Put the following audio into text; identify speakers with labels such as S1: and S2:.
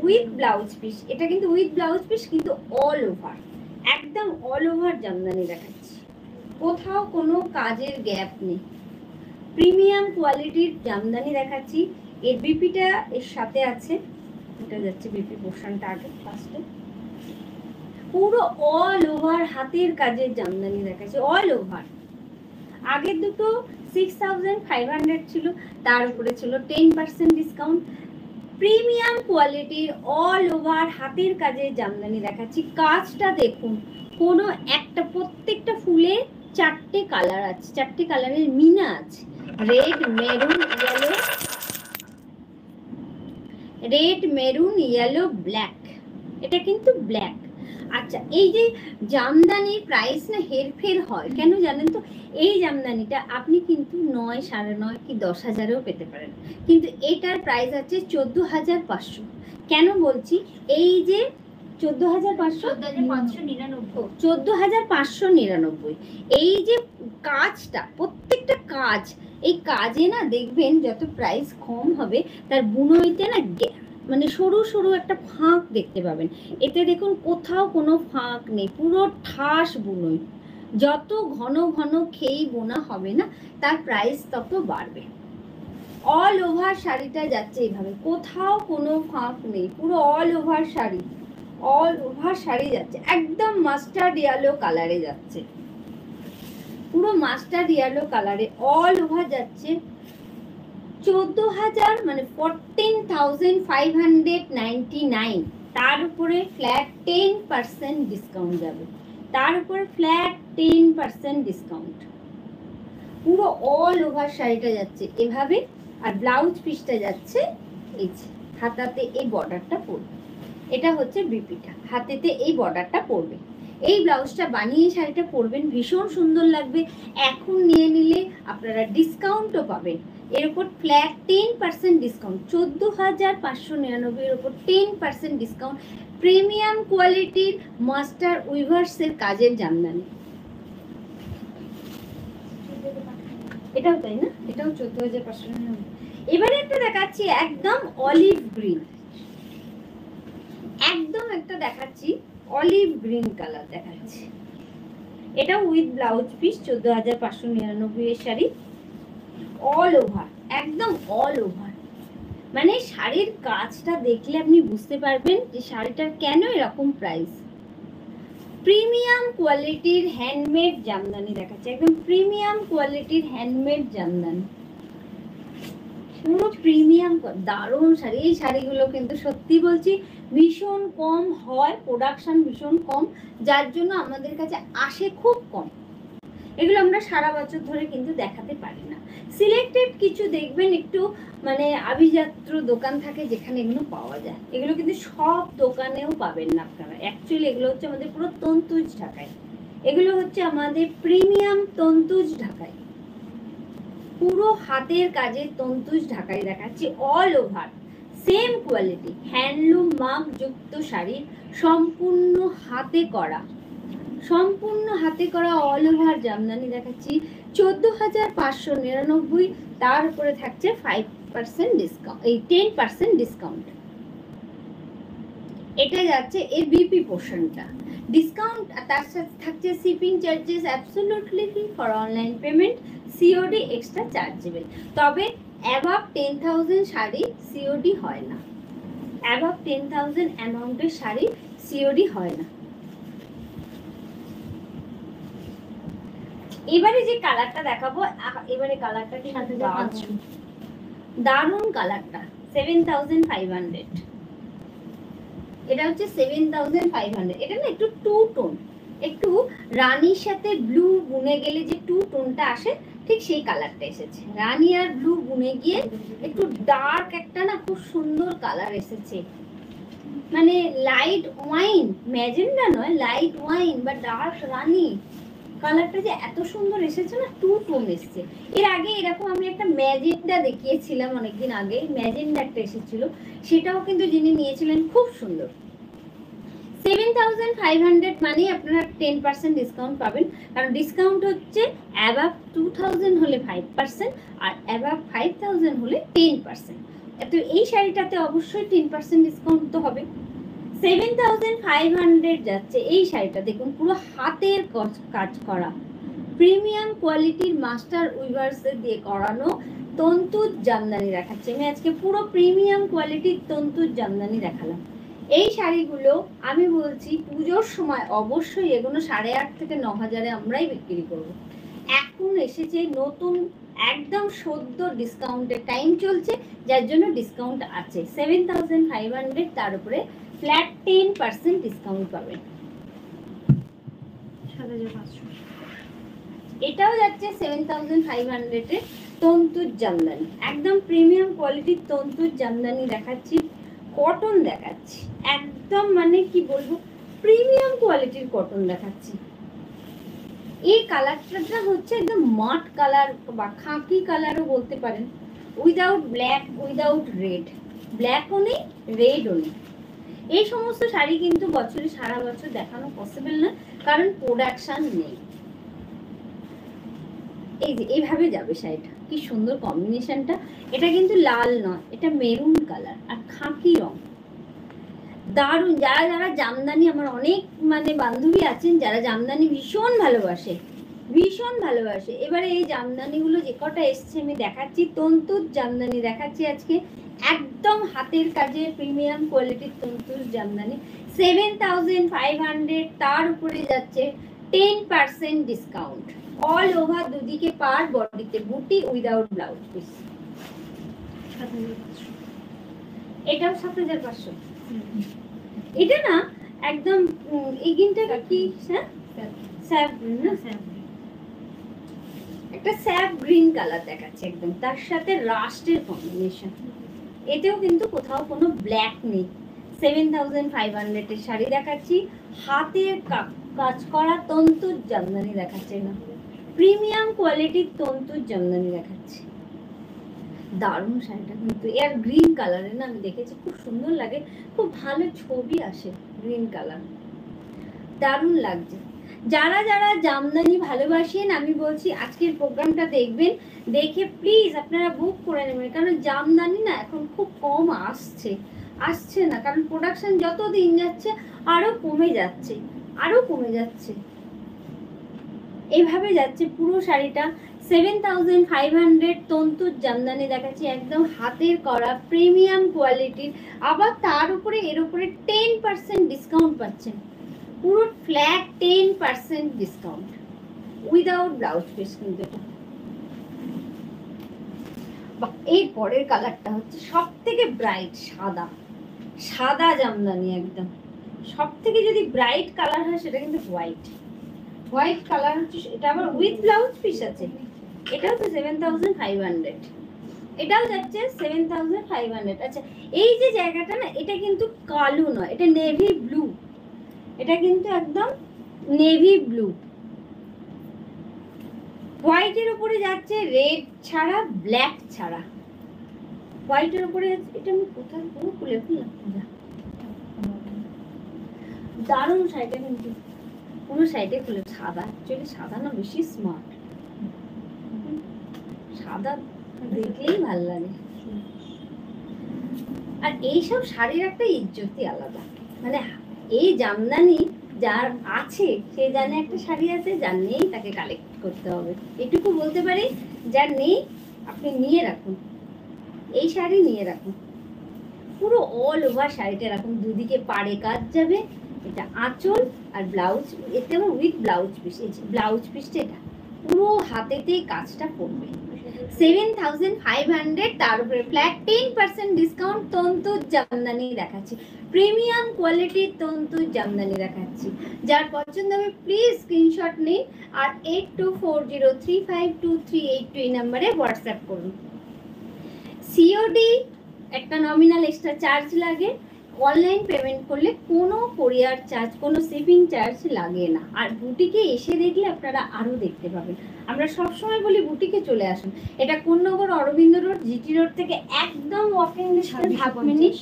S1: With blouse piece. এটা কিন্তু with blouse piece, কিন্তু অল ওভার, একদম অল ওভার জামদানি দেখাচ্ছি, কোথাও কোনো কাজের গ্যাপ নেই। প্রিমিয়াম কোয়ালিটির জামদানি দেখাচ্ছি। এর বিপিটা এর সাথে আছে, এটা যাচ্ছে বিপি পোর্শনটা আগে ফার্স্টে। পুরো অল ওভার হাতের কাজের জামদানি দেখাচ্ছি, অল ওভার। আগের দুটো 6500 ছিল, তার উপরে ছিল 10% ডিসকাউন্ট। প্রিমিয়াম কোয়ালিটির অল ওভার হাতের কাজের জামদানি দেখাচ্ছি। কাজটা দেখুন, কোনো একটা, প্রত্যেকটা ফুলে 4টে কালার আছে, 4টে কালারের মিনা আছে, red, maroon, yellow, red, maroon, yellow, black. এটা কিন্তু ব্ল্যাক। আচ্ছা, এই যে জামদানির প্রাইস না হেরফের হয় কেন জানেন তো? এই জামদানিটা আপনি কিন্তু 9, 9.5 কি 10,000-এও পেতে পারেন, কিন্তু এটার প্রাইস আছে 14,500। কেন বলছি? এই যে 14,500, 14,599। এই যে কাজটা, প্রত্যেকটা কাজ, এই কাজে না দেখবেন যত প্রাইস কম হবে তার বুনোইতে না মানে সরু সরু একটা ফাঁক দেখতে পাবেন। এতে দেখুন কোথাও কোনো ফাঁক নেই, পুরো ঠাস বুনোই। যত ঘন ঘন খেই বোনা হবে না, তার প্রাইস তত বাড়বে। অল ওভার শাড়িটা যাচ্ছে এইভাবে, কোথাও কোনো ফাঁক নেই, পুরো all over sari, all over sari যাচ্ছে, একদম মাস্টার্ড ইয়েলো কালারে যাচ্ছে, পুরো মাস্টার্ড ইয়েলো কালারে অল ওভার যাচ্ছে। 14,000 মানে 14,599, তার উপরে ফ্ল্যাট 10% ডিসকাউন্ট যাবে, তার উপরে ফ্ল্যাট 10% ডিসকাউন্ট। পুরো অল ওভার শাড়িটা যাচ্ছে এভাবে, আর ব্লাউজ পিসটা যাচ্ছে এই যে হাতাতে এই বর্ডারটা পড়বে, এটা হচ্ছে বিপিটা, হাতেতে এই বর্ডারটা পড়বে। এই ব্লাউজটা বানিয়ে শাড়িটা পরবেন, ভীষণ সুন্দর লাগবে। এখন নিয়ে নিলে আপনারা ডিসকাউন্টও পাবেন, এর উপর ফ্ল্যাট 10% ডিসকাউন্ট। 14,599 এর উপর 10% ডিসকাউন্ট। প্রিমিয়াম কোয়ালিটির মাস্টার উইভার্সের কাজের জামদানি, এটাও তাই না? এটাও 14,599। এবারে একটা দেখাচ্ছি একদম অলিভ গ্রিন, একদম একটা দেখাচ্ছি অলিভ গ্রিন কালার দেখাচ্ছি। এটা উইথ ব্লাউজ পিস, 14,599 এর শাড়ি, অল ওভার, একদম অল ওভার। মানে শাড়ির কাজটা দেখলে আপনি বুঝতে পারবেন যে শাড়িটার কেন এরকম প্রাইস। প্রিমিয়াম কোয়ালিটির হ্যান্ডমেড জামদানি দেখাচ্ছে, একদম প্রিমিয়াম কোয়ালিটির হ্যান্ডমেড জামদানি, পুরো প্রিমিয়াম, দারুণ শাড়ি। এই শাড়িগুলো কিন্তু সত্যি বলছি ভীষণ কম হয়, প্রোডাকশন ভীষণ কম, যার জন্য আমাদের কাছে আসে খুব কম। এগুলো আমরা সারা বছর ধরে কিন্তু দেখাতে পারি না। সিলেক্টেড কিছু দেখবেন একটু মানে আভিজাত্য দোকান থাকে যেখানে এগুলো পাওয়া যায়, এগুলো কিন্তু সব দোকানেও পাবেন না আপনারা। অ্যাকচুয়ালি এগুলো হচ্ছে আমাদের পুরো তন্তুজ ঢাকায়, এগুলো হচ্ছে আমাদের প্রিমিয়াম তন্তুজ ঢাকায়, পুরো হাতের কাজের তন্তুজ ঢাকায় দেখাচ্ছি, all over same quality, handloom mark যুক্ত শাড়ি, সম্পূর্ণ হাতে করা, সম্পূর্ণ হাতে করা অল ওভার জামদানি দেখাচ্ছি। 14,599, তার উপরে থাকছে 5% ডিসকাউন্ট, এই 10% ডিসকাউন্ট। এটা যাচ্ছে এর বিপি পোর্শনটা ডিসকাউন্ট, তার সাথে থাকছে shipping charges absolutely free for online payment, COD extra chargeable. তবে অ্যাবাভ 10,000 শাড়ি সিওডি হয় না, অ্যাবাভ 10,000 অ্যামাউন্টের শাড়ি সিওডি হয় না। এবারে যে কালারটা দেখাবো, এবারে কালারটা কি দারুণ কালারটা, 7,500, এটা হচ্ছে 7,500। এটা না একটু টু টোন, একটু রানীর সাথে ব্লু বুনে গেলে যে টু টোনটা আসে, ঠিক সেই কালারটা এসেছে। রানী আর ব্লু বুনে গিয়ে একটু ডার্ক একটা না খুব সুন্দর কালার এসেছে, মানে লাইট ওয়াইন, ম্যাজেন্ডা নয়, লাইট ওয়াইন বা ডার্ক রানী কালারটা যে এত সুন্দর এসেছে না, টু টোন এসছে। এর আগে এরকম আমি একটা ম্যাজেন্ডা দেখিয়েছিলাম অনেকদিন আগে, ম্যাজেন্ডা একটা এসেছিল, সেটাও কিন্তু যিনি নিয়েছিলেন খুব সুন্দর। 7,500 মানে আপনারা 10% ডিসকাউন্ট পাবেন, কারণ ডিসকাউন্ট হচ্ছে অ্যাবাভ 2,000 হলে 5% আর অ্যাবাভ 5,000 হলে 10%। তো এই শাড়িটাতে অবশ্যই 10% ডিসকাউন্ট তো হবে। 7500 যাচ্ছে এই শাড়িটা। দেখুন পুরো হাতের কাজ করা, প্রিমিয়াম কোয়ালিটির মাস্টার উইভার্স দিয়ে করানো তন্তুর জামদানি দেখাচ্ছে। আমি আজকে পুরো প্রিমিয়াম কোয়ালিটির তন্তুর জামদানি দেখালাম। এই শাড়িগুলো আমি বলছি পুজোর সময় অবশ্যই এগুলো 8,500 থেকে 9,000-এ আমরাই বিক্রি করব। এখন এসেছে নতুন একদম সদ্য ডিসকাউন্টের টাইম চলছে, যার জন্য ডিসকাউন্ট আছে 7500, তার উপরে ফ্ল্যাট 10% ডিসকাউন্ট পাবেন।
S2: 7500
S1: এটাও যাচ্ছে 7500-এ তন্তুর জামদানি, একদম প্রিমিয়াম কোয়ালিটির তন্তুর জামদানি দেখাচ্ছি, কটন দেখাচ্ছি, একদম মানে কি বলবো প্রিমিয়াম কোয়ালিটির কটন দেখাচ্ছি। এই কালারটা হচ্ছে একদম মাট কালার বা খাকি কালারও বলতে পারেন, উইদাউট ব্ল্যাক, উইদাউট রেড, ব্ল্যাকও নেই রেডও নেই। এই সমস্ত শাড়ি কিন্তু বছরে সারা বছর দেখানো পসিবল না, কারণ প্রোডাকশন নেই। এই যে এইভাবে যাবে শাড়িটা, কি সুন্দর কম্বিনেশনটা। এটা কিন্তু লাল নয়, এটা মেরুন কালার আর খাকি রং, দারুণ। যারা যারা জামদানি, আমার অনেক মানে বান্ধবী আছেন যারা জামদানি ভীষণ ভালোবাসে, ভীষণ ভালোবাসে। এবারে এই জামদানিগুলো যে কটা এসছে আমি দেখাচ্ছি, তন্তুর জামদানি দেখাচ্ছি আজকে, একদম হাতের কাজের প্রিমিয়াম কোয়ালিটির তন্তুর জামদানি 7500, তার উপরে যাচ্ছে 10% ডিসকাউন্ট, অল ওভার দুদিকে পার বডিতে বুটি উইদাউট ব্লাউজ পিস।
S2: 7500
S1: এটাও 7500। এটা না একদম এগিনটা কি হ্যাঁ স্যাপ গ্রিন না, একটা স্যাপ গ্রিন কালার দেখাচ্ছে একদম, তার সাথে রাস্টের কম্বিনেশন। এতেও কিন্তু কোথাও কোনো ব্ল্যাক নেই। 7500 এর শাড়ি দেখাচ্ছি, হাতের কাজ করা তন্তুর জামদানি দেখাচ্ছে, না প্রিমিয়াম কোয়ালিটির তন্তুর জামদানি দেখাচ্ছে। দারুণ শাড়িটা কিন্তু, এর গ্রিন কালারে না আমি দেখেছি খুব সুন্দর লাগে, খুব ভালো ছবি আসে গ্রিন কালার, দারুণ লাগছে। যারা যারা জামদানি ভালোবাসেন আমি বলছি আজকের প্রোগ্রামটা দেখবেন, দেখে প্লিজ আপনারা বুক করে নেবেন, কারণ জামদানি না এখন খুব কম আসছে না, কারণ প্রোডাকশন যত দিন যাচ্ছে আরো কমে যাচ্ছে, আরো কমে যাচ্ছে, এইভাবে যাচ্ছে পুরো শাড়িটা। 7500 তন্তুর জামদানি দেখাচ্ছি, একদম হাতের করা প্রিমিয়াম কোয়ালিটির, আবার তার উপরে এর উপরে 10% ডিসকাউন্ট পাচ্ছেন, পুরো flat 10% discount without blouse piece. কিন্তু এটা এই পরের কালারটা হচ্ছে সব থেকে ব্রাইট, সাদা, সাদা জামদানি একদম। সব থেকে যদি ব্রাইট কালার হয় সেটা কিন্তু হোয়াইট, হোয়াইট কালার হচ্ছে এটা, আবার উইথ ব্লাউজ পিস আছে। এটাও তো 7500, এটাও যাচ্ছে 7500। আচ্ছা এই যে জায়গাটা না, এটা কিন্তু কালো নয়, এটা নেভি ব্লু, এটা কিন্তু একদম নেভি ব্লু, হোয়াইটের উপরে যাচ্ছে রেড ছাড়া, ব্ল্যাক ছাড়া, হোয়াইটের উপরে এটা আমি কোথায় পুরো খুলে ফেললাম। দারুণ শাড়িটা কিন্তু, পুরো শাড়িটা খুলে, সাদা, অ্যাকচুয়ালি সাদা না বেশি স্মার্ট, সাদা দেখলেই ভালো লাগে। আর এইসব শাড়ির একটা ইজ্জতই আলাদা, মানে এই জামদানি যার আছে সে জানে একটা শাড়ি আছে, যার নেই তাকে কালেক্ট করতে হবে, এটুকু বলতে পারি। যার নেই আপনি নিয়ে রাখুন, এই শাড়ি নিয়ে রাখুন, পুরো অল ওভার শাড়িটা এরকম দুদিকে পাড়ে কাজ যাবে, এটা আঁচল আর ব্লাউজ, এতে আবার উইথ ব্লাউজ পিস, ব্লাউজ পিসটা এটা পুরো হাতেতেই কাজটা পড়বে। 7500, তার উপরে ফ্ল্যাট 10% ডিসকাউন্ট তন্তুর জামদানি দেখাচ্ছি, প্রিমিয়াম কোয়ালিটির তন্তুর জামদানি দেখাচ্ছি। যার পছন্দ হবে প্লিজ স্ক্রিনশট নিন আর 8240352382 এই নাম্বারে হোয়াটসঅ্যাপ করুন। সিওডি একটা নমিনাল এক্সট্রা চার্জ লাগে, অনলাইন পেমেন্ট করলে কোনো কোরিয়ার চার্জ, কোনো শিপিং চার্জ লাগে না। আর বুটিকে এসে দেখলে আপনারা আরও দেখতে পাবেন। আমরা সবসময় বলি বুটিকে চলে আসুন, এটা Konnagar Aurobindo road, GT road থেকে একদম ওয়াকিং ডিস্টেন্স, 1/2 মিনিট।